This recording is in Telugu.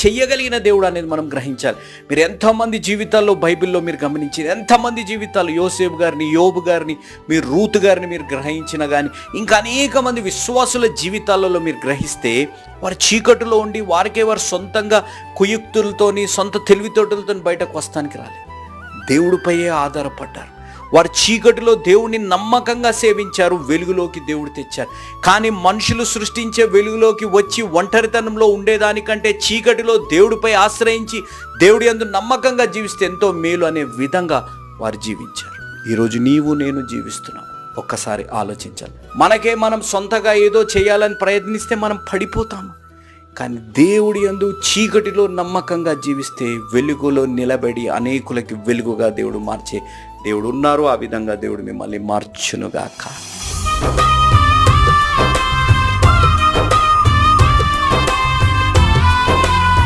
చెయ్యగలిగిన దేవుడు అనేది మనం గ్రహించాలి. మీరు ఎంతోమంది జీవితాల్లో బైబిల్లో మీరు గమనించి, ఎంతమంది జీవితాలు, యోసేపు గారిని, యోబు గారిని, మీరు రూతు గారిని మీరు గ్రహించిన కానీ, ఇంకా అనేక మంది విశ్వాసుల జీవితాలలో మీరు గ్రహిస్తే, వారు చీకటిలో ఉండి వారికే వారు సొంతంగా కుయుక్తులతోని, సొంత తెలివితోటలతో బయటకు వస్తానికి రాలేదు. దేవుడిపైయే ఆధారపడ్డారు. వారు చీకటిలో దేవుడిని నమ్మకంగా సేవించారు, వెలుగులోకి దేవుడు తెచ్చారు. కానీ మనుషులు సృష్టించే వెలుగులోకి వచ్చి ఒంటరితనంలో ఉండేదానికంటే చీకటిలో దేవుడిపై ఆశ్రయించి దేవుడి యందు నమ్మకంగా జీవిస్తే ఎంతో మేలు అనే విధంగా వారు జీవించారు. ఈరోజు నీవు నేను జీవిస్తున్నాం. ఒక్కసారి ఆలోచించాలి. మనం సొంతగా ఏదో చేయాలని ప్రయత్నిస్తే మనం పడిపోతాము. కానీ దేవుడి యందు చీకటిలో నమ్మకంగా జీవిస్తే వెలుగులో నిలబడి అనేకులకి వెలుగుగా దేవుడు మార్చే దేవుడు ఉన్నారు. ఆ విధంగా దేవుడు మిమ్మల్ని మార్చునుగాక.